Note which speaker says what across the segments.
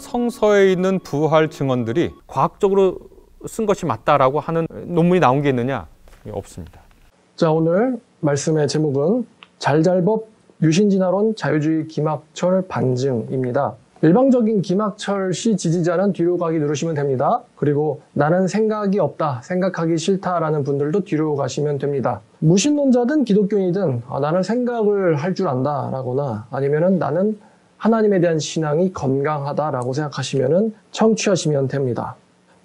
Speaker 1: 성서에 있는 부활 증언들이 과학적으로 쓴 것이 맞다라고 하는 논문이 나온 게 있느냐? 없습니다.
Speaker 2: 자, 오늘 말씀의 제목은 잘잘법 유신진화론 자유주의 김학철 반증입니다. 일방적인 김학철 씨 지지자는 뒤로 가기 누르시면 됩니다. 그리고 나는 생각이 없다, 생각하기 싫다라는 분들도 뒤로 가시면 됩니다. 무신론자든 기독교인이든 나는 생각을 할 줄 안다 라거나 아니면은 나는 하나님에 대한 신앙이 건강하다라고 생각하시면은 청취하시면 됩니다.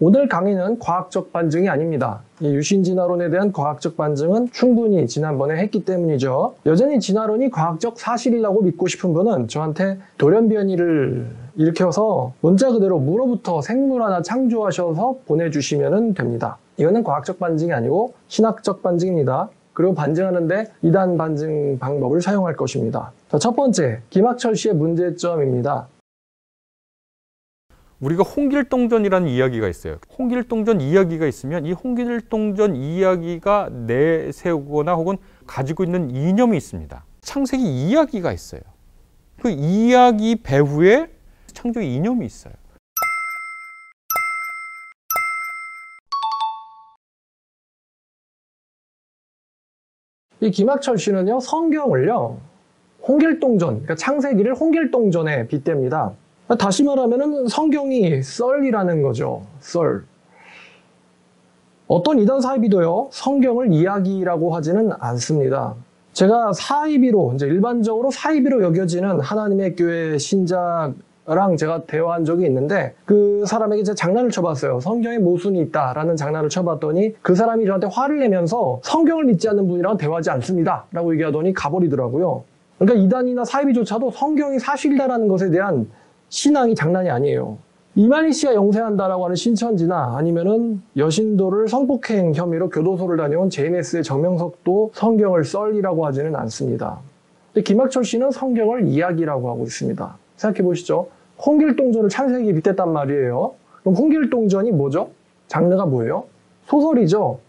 Speaker 2: 오늘 강의는 과학적 반증이 아닙니다. 이 유신진화론에 대한 과학적 반증은 충분히 지난번에 했기 때문이죠. 여전히 진화론이 과학적 사실이라고 믿고 싶은 분은 저한테 돌연변이를 일으켜서 문자 그대로 물어부터 생물 하나 창조하셔서 보내주시면 됩니다. 이거는 과학적 반증이 아니고 신학적 반증입니다. 그리고 반증하는데 2단 반증 방법을 사용할 것입니다. 자, 첫 번째, 김학철 씨의 문제점입니다.
Speaker 1: 우리가 홍길동전이라는 이야기가 있어요. 홍길동전 이야기가 있으면 이 홍길동전 이야기가 내세우거나 혹은 가지고 있는 이념이 있습니다. 창세기 이야기가 있어요. 그 이야기 배후에 창조 이념이 있어요.
Speaker 2: 이 김학철 씨는요, 성경을요, 홍길동전, 그러니까 창세기를 홍길동전에 빗댑니다. 다시 말하면 성경이 썰이라는 거죠. 썰. 어떤 이단 사이비도요, 성경을 이야기라고 하지는 않습니다. 제가 사이비로, 이제 일반적으로 사이비로 여겨지는 하나님의 교회 신자랑 제가 대화한 적이 있는데 그 사람에게 제가 장난을 쳐봤어요. 성경에 모순이 있다라는 장난을 쳐봤더니 그 사람이 저한테 화를 내면서 성경을 믿지 않는 분이랑 대화하지 않습니다 라고 얘기하더니 가버리더라고요. 그러니까 이단이나 사이비조차도 성경이 사실이다라는 것에 대한 신앙이 장난이 아니에요. 이만희 씨가 영세한다라고 하는 신천지나 아니면은 여신도를 성폭행 혐의로 교도소를 다녀온 JMS의 정명석도 성경을 썰이라고 하지는 않습니다. 근데 김학철 씨는 성경을 이야기라고 하고 있습니다. 생각해 보시죠. 홍길동전을 창세기에 빗댔단 말이에요. 그럼 홍길동전이 뭐죠? 장르가 뭐예요? 소설이죠.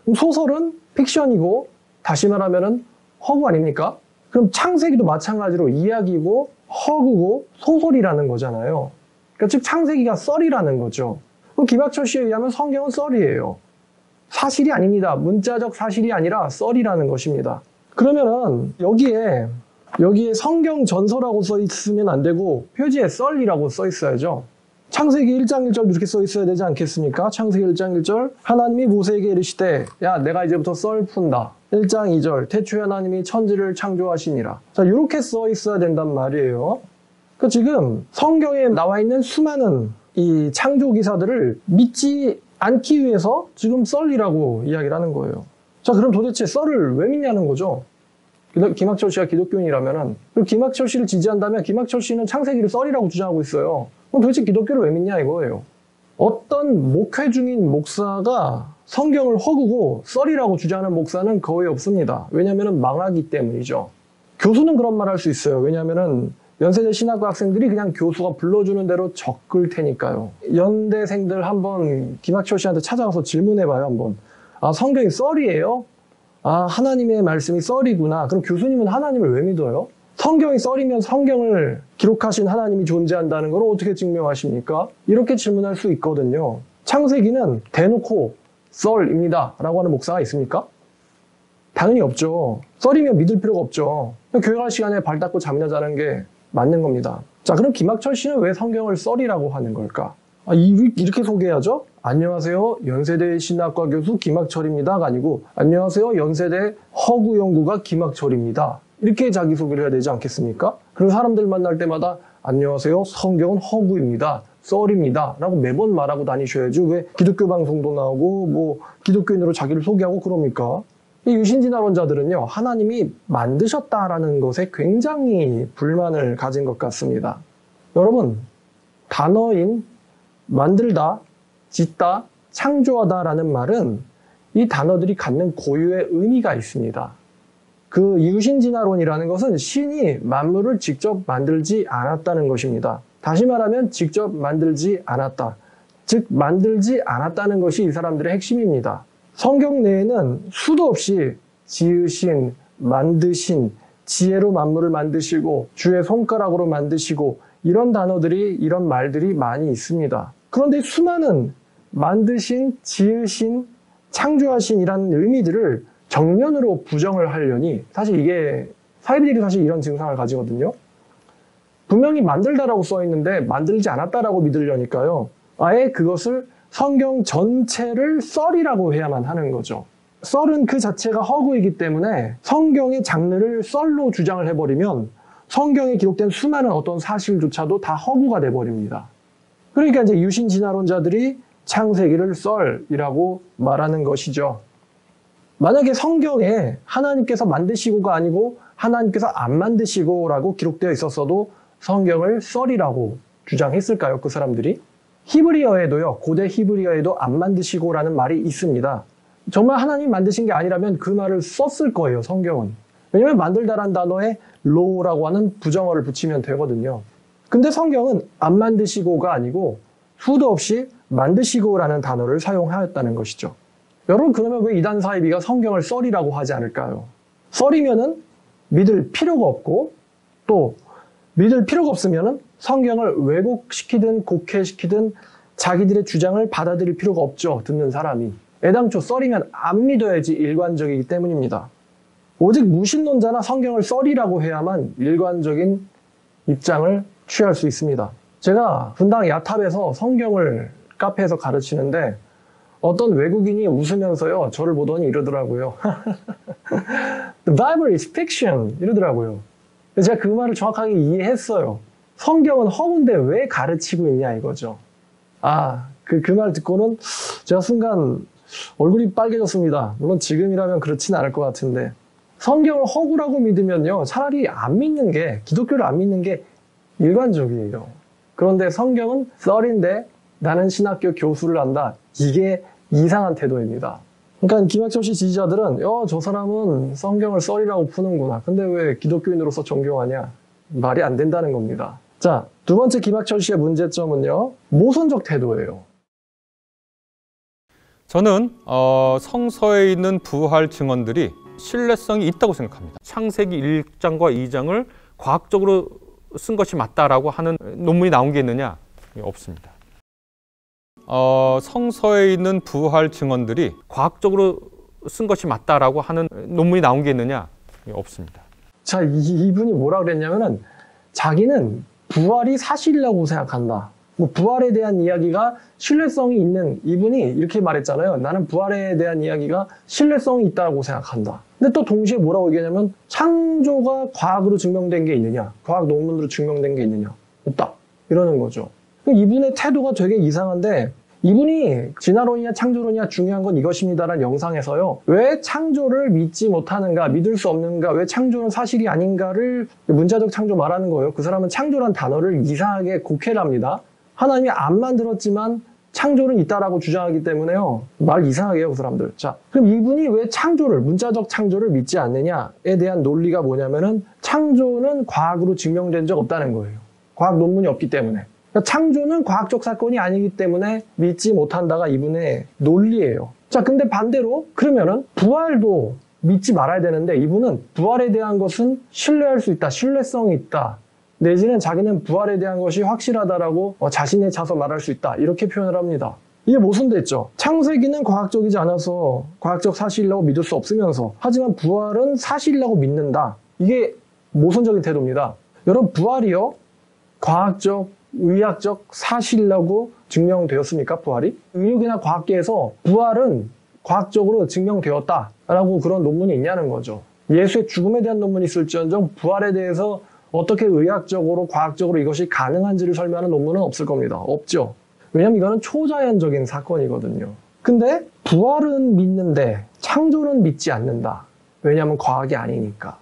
Speaker 2: 그럼 소설은 픽션이고 다시 말하면은 허구 아닙니까? 그럼 창세기도 마찬가지로 이야기고 허구고 소설이라는 거잖아요. 그러니까 즉 창세기가 썰이라는 거죠. 그럼 김학철 씨에 의하면 성경은 썰이에요. 사실이 아닙니다. 문자적 사실이 아니라 썰이라는 것입니다. 그러면은 여기에 성경 전서라고 써 있으면 안 되고 표지에 썰이라고 써 있어야죠. 창세기 1장 1절 이렇게 써 있어야 되지 않겠습니까? 창세기 1장 1절 하나님이 모세에게 이르시되 야 내가 이제부터 썰 푼다. 1장 2절 태초에 하나님이 천지를 창조하시니라. 자, 이렇게 써 있어야 된단 말이에요. 그러니까 지금 성경에 나와 있는 수많은 이 창조 기사들을 믿지 않기 위해서 지금 썰이라고 이야기를 하는 거예요. 자, 그럼 도대체 썰을 왜 믿냐는 거죠. 김학철 씨가 기독교인이라면은, 그리고 김학철 씨를 지지한다면 김학철 씨는 창세기를 썰이라고 주장하고 있어요. 그럼 도대체 기독교를 왜 믿냐 이거예요. 어떤 목회 중인 목사가 성경을 허구고 썰이라고 주장하는 목사는 거의 없습니다. 왜냐하면 망하기 때문이죠. 교수는 그런 말 할 수 있어요. 왜냐하면 연세대 신학과 학생들이 그냥 교수가 불러주는 대로 적을 테니까요. 연대생들 한번 김학철 씨한테 찾아가서 질문해봐요. 한번. 아, 성경이 썰이에요? 아, 하나님의 말씀이 썰이구나. 그럼 교수님은 하나님을 왜 믿어요? 성경이 썰이면 성경을 기록하신 하나님이 존재한다는 걸 어떻게 증명하십니까? 이렇게 질문할 수 있거든요. 창세기는 대놓고 썰입니다 라고 하는 목사가 있습니까? 당연히 없죠. 썰이면 믿을 필요가 없죠. 교회 갈 시간에 발 닦고 잠이나 자는 게 맞는 겁니다. 자, 그럼 김학철 씨는 왜 성경을 썰이라고 하는 걸까? 이렇게 소개해야죠. 안녕하세요. 연세대 신학과 교수 김학철입니다가 아니고 안녕하세요. 연세대 허구연구가 김학철입니다. 이렇게 자기소개를 해야 되지 않겠습니까? 그리고 사람들 만날 때마다 안녕하세요. 성경은 허구입니다. 썰입니다. 라고 매번 말하고 다니셔야지 왜 기독교 방송도 나오고 뭐 기독교인으로 자기를 소개하고 그럽니까? 이 유신진화론자들은요. 하나님이 만드셨다라는 것에 굉장히 불만을 가진 것 같습니다. 여러분, 단어인 만들다, 짓다, 창조하다라는 말은 이 단어들이 갖는 고유의 의미가 있습니다. 그 유신진화론이라는 것은 신이 만물을 직접 만들지 않았다는 것입니다. 다시 말하면 직접 만들지 않았다. 즉 만들지 않았다는 것이 이 사람들의 핵심입니다. 성경 내에는 수도 없이 지으신, 만드신, 지혜로 만물을 만드시고 주의 손가락으로 만드시고 이런 단어들이, 이런 말들이 많이 있습니다. 그런데 수많은 만드신, 지으신, 창조하신 이라는 의미들을 정면으로 부정을 하려니 사실 이게 사이비들이 사실 이런 증상을 가지거든요. 분명히 만들다라고 써 있는데 만들지 않았다라고 믿으려니까요. 아예 그것을 성경 전체를 썰이라고 해야만 하는 거죠. 썰은 그 자체가 허구이기 때문에 성경의 장르를 썰로 주장을 해버리면 성경에 기록된 수많은 어떤 사실조차도 다 허구가 돼버립니다. 그러니까 이제 유신 진화론자들이 창세기를 썰이라고 말하는 것이죠. 만약에 성경에 하나님께서 만드시고가 아니고 하나님께서 안 만드시고라고 기록되어 있었어도 성경을 썰이라고 주장했을까요? 그 사람들이? 히브리어에도요, 고대 히브리어에도 안 만드시고라는 말이 있습니다. 정말 하나님 만드신 게 아니라면 그 말을 썼을 거예요, 성경은. 왜냐하면 만들다란 단어에 로라고 하는 부정어를 붙이면 되거든요. 근데 성경은 안 만드시고가 아니고 수도 없이 만드시고라는 단어를 사용하였다는 것이죠. 여러분, 그러면 왜 이단 사이비가 성경을 썰이라고 하지 않을까요? 썰이면은 믿을 필요가 없고, 또 믿을 필요가 없으면은 성경을 왜곡시키든 곡해시키든 자기들의 주장을 받아들일 필요가 없죠, 듣는 사람이. 애당초 썰이면 안 믿어야지 일관적이기 때문입니다. 오직 무신론자나 성경을 썰이라고 해야만 일관적인 입장을 취할 수 있습니다. 제가 분당 야탑에서 성경을 카페에서 가르치는데 어떤 외국인이 웃으면서요, 저를 보더니 이러더라고요. The Bible is fiction 이러더라고요. 제가 그 말을 정확하게 이해했어요. 성경은 허구인데 왜 가르치고 있냐 이거죠. 그 말 듣고는 제가 순간 얼굴이 빨개졌습니다. 물론 지금이라면 그렇진 않을 것 같은데, 성경을 허구라고 믿으면요, 차라리 안 믿는 게, 기독교를 안 믿는 게 일관적이에요. 그런데 성경은 썰인데 나는 신학교 교수를 한다. 이게 이상한 태도입니다. 그러니까 김학철 씨 지지자들은 저 사람은 성경을 썰이라고 푸는구나. 근데 왜 기독교인으로서 존경하냐? 말이 안 된다는 겁니다. 자, 두 번째 김학철 씨의 문제점은요, 모순적 태도예요.
Speaker 1: 저는 성서에 있는 부활 증언들이 신뢰성이 있다고 생각합니다. 창세기 1장과 2장을 과학적으로 쓴 것이 맞다라고 하는 논문이 나온 게 있느냐? 없습니다. 성서에 있는 부활 증언들이 과학적으로 쓴 것이 맞다라고 하는 논문이 나온 게 있느냐? 없습니다.
Speaker 2: 자, 이분이 뭐라 그랬냐면은 자기는 부활이 사실이라고 생각한다. 뭐 부활에 대한 이야기가 신뢰성이 있는, 이분이 이렇게 말했잖아요. 나는 부활에 대한 이야기가 신뢰성이 있다고 생각한다. 근데 또 동시에 뭐라고 얘기하냐면 창조가 과학으로 증명된 게 있느냐, 과학 논문으로 증명된 게 있느냐, 없다, 이러는 거죠. 이분의 태도가 되게 이상한데, 이분이 진화론이냐 창조론이냐 중요한 건 이것입니다라는 영상에서요, 왜 창조를 믿지 못하는가, 믿을 수 없는가, 왜 창조는 사실이 아닌가를 문자적 창조 말하는 거예요. 그 사람은 창조란 단어를 이상하게 곡해를 합니다. 하나님이 안 만들었지만 창조는 있다라고 주장하기 때문에요, 말 이상하게 해요, 그 사람들. 자, 그럼 이분이 왜 창조를, 문자적 창조를 믿지 않느냐에 대한 논리가 뭐냐면은 창조는 과학으로 증명된 적 없다는 거예요. 과학 논문이 없기 때문에. 그러니까 창조는 과학적 사건이 아니기 때문에 믿지 못한다가 이분의 논리예요. 자, 근데 반대로 그러면은 부활도 믿지 말아야 되는데, 이분은 부활에 대한 것은 신뢰할 수 있다, 신뢰성이 있다, 내지는 자기는 부활에 대한 것이 확실하다라고 자신에 차서 말할 수 있다, 이렇게 표현을 합니다. 이게 모순됐죠. 창세기는 과학적이지 않아서 과학적 사실이라고 믿을 수 없으면서, 하지만 부활은 사실이라고 믿는다. 이게 모순적인 태도입니다. 여러분, 부활이요, 과학적, 의학적 사실이라고 증명되었습니까? 부활이? 의학이나 과학계에서 부활은 과학적으로 증명되었다라고 그런 논문이 있냐는 거죠. 예수의 죽음에 대한 논문이 있을지언정 부활에 대해서 어떻게 의학적으로, 과학적으로 이것이 가능한지를 설명하는 논문은 없을 겁니다. 없죠. 왜냐하면 이거는 초자연적인 사건이거든요. 근데 부활은 믿는데 창조는 믿지 않는다. 왜냐하면 과학이 아니니까.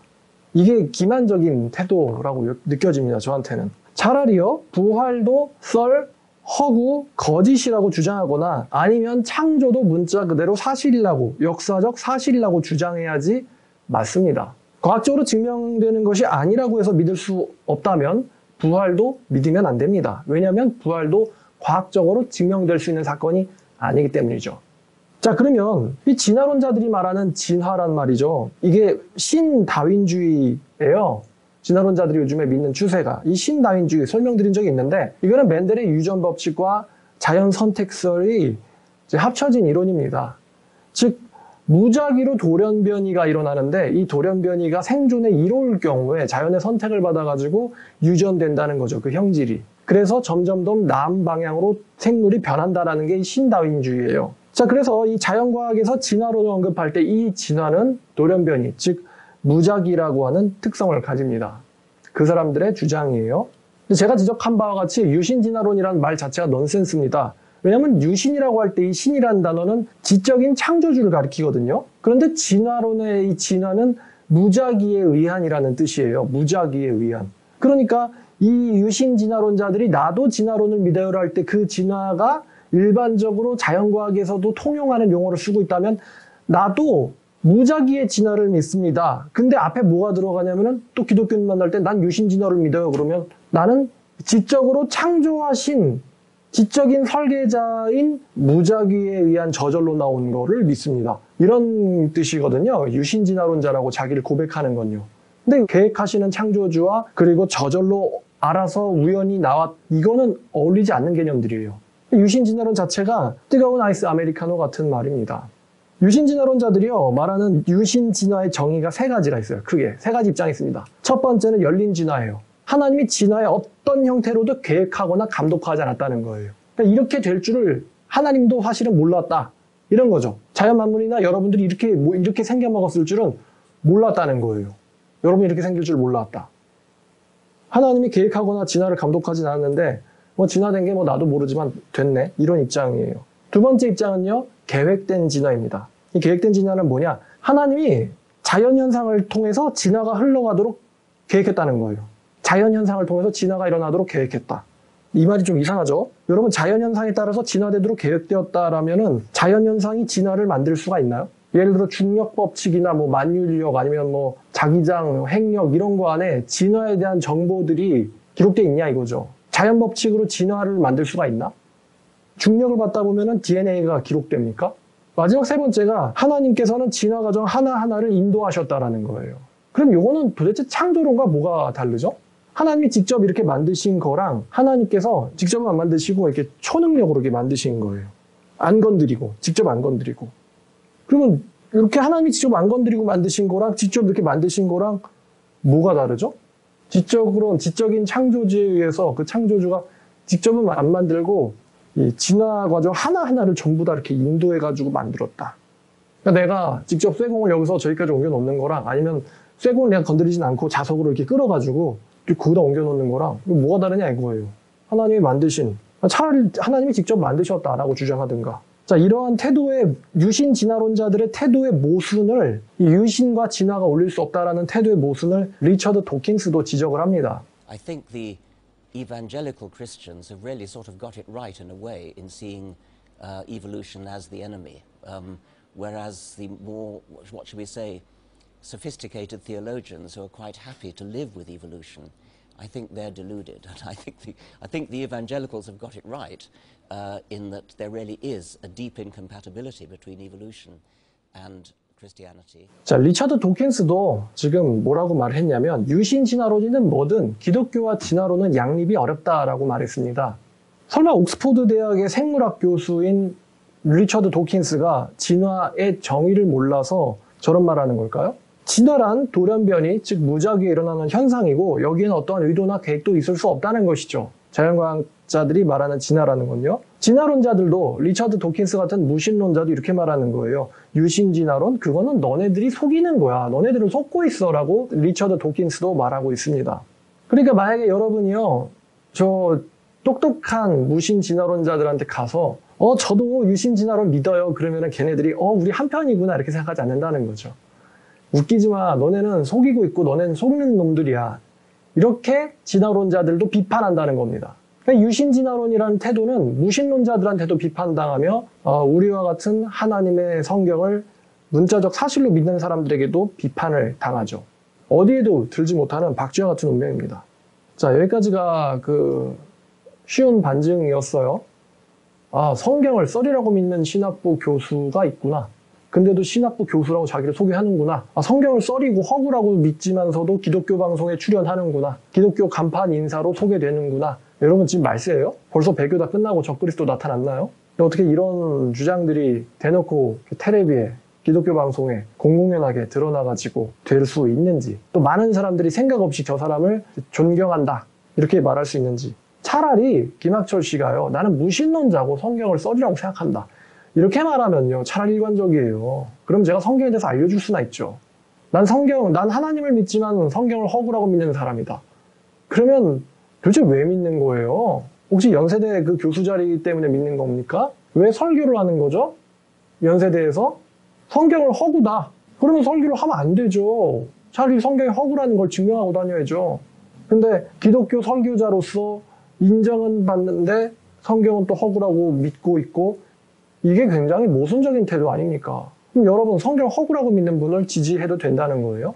Speaker 2: 이게 기만적인 태도라고 느껴집니다, 저한테는. 차라리요, 부활도 썰, 허구, 거짓이라고 주장하거나 아니면 창조도 문자 그대로 사실이라고, 역사적 사실이라고 주장해야지 맞습니다. 과학적으로 증명되는 것이 아니라고 해서 믿을 수 없다면 부활도 믿으면 안 됩니다. 왜냐하면 부활도 과학적으로 증명될 수 있는 사건이 아니기 때문이죠. 자, 그러면 이 진화론자들이 말하는 진화란 말이죠. 이게 신다윈주의예요. 진화론자들이 요즘에 믿는 추세가 이 신다윈주의 설명드린 적이 있는데 이거는 멘델의 유전 법칙과 자연 선택설이 이제 합쳐진 이론입니다. 즉 무작위로 돌연변이가 일어나는데 이 돌연변이가 생존에 이로울 경우에 자연의 선택을 받아가지고 유전된다는 거죠. 그 형질이. 그래서 점점 더 나은 방향으로 생물이 변한다라는 게 이 신다윈주의예요. 자, 그래서 이 자연과학에서 진화론을 언급할 때 이 진화는 돌연변이, 즉 무작위라고 하는 특성을 가집니다. 그 사람들의 주장이에요. 제가 지적한 바와 같이 유신진화론이라는 말 자체가 넌센스입니다. 왜냐하면 유신이라고 할 때 이 신이라는 단어는 지적인 창조주를 가리키거든요. 그런데 진화론의 이 진화는 무작위에 의한이라는 뜻이에요. 무작위에 의한. 그러니까 이 유신진화론자들이 나도 진화론을 믿어요를 할 때 그 진화가 일반적으로 자연과학에서도 통용하는 용어를 쓰고 있다면 나도 무작위의 진화를 믿습니다. 근데 앞에 뭐가 들어가냐면은 또 기독교인 만날 때 난 유신진화를 믿어요. 그러면 나는 지적으로 창조하신 지적인 설계자인 무작위에 의한 저절로 나온 거를 믿습니다. 이런 뜻이거든요. 유신진화론자라고 자기를 고백하는 건요. 근데 계획하시는 창조주와 그리고 저절로 알아서 우연히 이거는 어울리지 않는 개념들이에요. 유신진화론 자체가 뜨거운 아이스 아메리카노 같은 말입니다. 유신진화론자들이요 말하는 유신진화의 정의가 세 가지가 있어요. 크게 세 가지 입장이 있습니다. 첫 번째는 열린 진화예요. 하나님이 진화의 어떤 형태로도 계획하거나 감독하지 않았다는 거예요. 그러니까 이렇게 될 줄을 하나님도 사실은 몰랐다. 이런 거죠. 자연 만물이나 여러분들이 이렇게 생겨먹었을 줄은 몰랐다는 거예요. 여러분이 이렇게 생길 줄 몰랐다. 하나님이 계획하거나 진화를 감독하진 않았는데 진화된 게 나도 모르지만 됐네. 이런 입장이에요. 두 번째 입장은요. 계획된 진화입니다. 이 계획된 진화는 뭐냐? 하나님이 자연현상을 통해서 진화가 흘러가도록 계획했다는 거예요. 자연현상을 통해서 진화가 일어나도록 계획했다. 이 말이 좀 이상하죠? 여러분 자연현상에 따라서 진화되도록 계획되었다라면은 자연현상이 진화를 만들 수가 있나요? 예를 들어 중력법칙이나 만유인력 아니면 자기장, 핵력 이런 거 안에 진화에 대한 정보들이 기록되어 있냐 이거죠. 자연법칙으로 진화를 만들 수가 있나? 중력을 받다 보면은 DNA가 기록됩니까? 마지막 세 번째가 하나님께서는 진화 과정 하나하나를 인도하셨다라는 거예요. 그럼 요거는 도대체 창조론과 뭐가 다르죠? 하나님이 직접 이렇게 만드신 거랑 하나님께서 직접은 안 만드시고 이렇게 초능력으로 이렇게 만드신 거예요. 안 건드리고, 직접 안 건드리고. 그러면 이렇게 하나님이 직접 안 건드리고 만드신 거랑 직접 이렇게 만드신 거랑 뭐가 다르죠? 지적인 창조주에 의해서 그 창조주가 직접은 안 만들고 이 진화 과정 하나하나를 전부 다 이렇게 인도해가지고 만들었다. 그러니까 내가 직접 쇠공을 여기서 저기까지 옮겨놓는 거랑 아니면 쇠공을 내가 건드리진 않고 자석으로 이렇게 끌어가지고 거기다 옮겨놓는 거랑 뭐가 다르냐 이거예요. 하나님이 만드신, 차라리 하나님이 직접 만드셨다라고 주장하든가. 자, 이러한 태도의 유신 진화론자들의 태도의 모순을 이 유신과 진화가 어울릴 수 없다라는 태도의 모순을 리처드 도킨스도 지적을 합니다.
Speaker 3: I think the evangelical Christians have really sort of got it right in a way in seeing evolution as the enemy, whereas the more, what should we say, sophisticated theologians who are quite happy to live with evolution, I think they're deluded. And I think the evangelicals have got it right in that there really is a deep incompatibility between evolution and Christianity.
Speaker 2: 자, 리처드 도킨스도 지금 뭐라고 말했냐면 유신 진화론이든 뭐든 기독교와 진화론은 양립이 어렵다라고 말했습니다. 설마 옥스포드 대학의 생물학 교수인 리처드 도킨스가 진화의 정의를 몰라서 저런 말하는 걸까요? 진화란 돌연변이, 즉 무작위에 일어나는 현상이고 여기에는 어떠한 의도나 계획도 있을 수 없다는 것이죠. 자연과학자들이 말하는 진화라는 건요. 진화론자들도 리처드 도킨스 같은 무신론자도 이렇게 말하는 거예요. 유신진화론? 그거는 너네들이 속이는 거야. 너네들을 속고 있어 라고 리처드 도킨스도 말하고 있습니다. 그러니까 만약에 여러분이요. 저 똑똑한 무신진화론자들한테 가서 저도 유신진화론 믿어요. 그러면은 걔네들이 우리 한편이구나 이렇게 생각하지 않는다는 거죠. 웃기지 마. 너네는 속이고 있고 너네는 속는 놈들이야. 이렇게 진화론자들도 비판한다는 겁니다. 그러니까 유신진화론이라는 태도는 무신론자들한테도 비판당하며 우리와 같은 하나님의 성경을 문자적 사실로 믿는 사람들에게도 비판을 당하죠. 어디에도 들지 못하는 박쥐와 같은 운명입니다. 자, 여기까지가 쉬운 반증이었어요. 성경을 썰이라고 믿는 신학부 교수가 있구나. 근데도 신학부 교수라고 자기를 소개하는구나. 아, 성경을 썰이고 허구라고 믿지만서도 기독교 방송에 출연하는구나. 기독교 간판 인사로 소개되는구나. 여러분 지금 말세예요? 벌써 배교 다 끝나고 적그리스도 나타났나요? 어떻게 이런 주장들이 대놓고 텔레비에 기독교 방송에 공공연하게 드러나가지고 될 수 있는지, 또 많은 사람들이 생각 없이 저 사람을 존경한다 이렇게 말할 수 있는지. 차라리 김학철 씨가요, 나는 무신론자고 성경을 썰이라고 생각한다 이렇게 말하면요 차라리 일관적이에요. 그럼 제가 성경에 대해서 알려줄 수나 있죠. 난 하나님을 믿지만 성경을 허구라고 믿는 사람이다. 그러면 도대체 왜 믿는 거예요? 혹시 연세대 그 교수 자리 때문에 믿는 겁니까? 왜 설교를 하는 거죠? 연세대에서? 성경을 허구다. 그러면 설교를 하면 안 되죠. 차라리 성경이 허구라는 걸 증명하고 다녀야죠. 근데 기독교 설교자로서 인정은 받는데 성경은 또 허구라고 믿고 있고, 이게 굉장히 모순적인 태도 아닙니까? 그럼 여러분 성경 허구라고 믿는 분을 지지해도 된다는 거예요?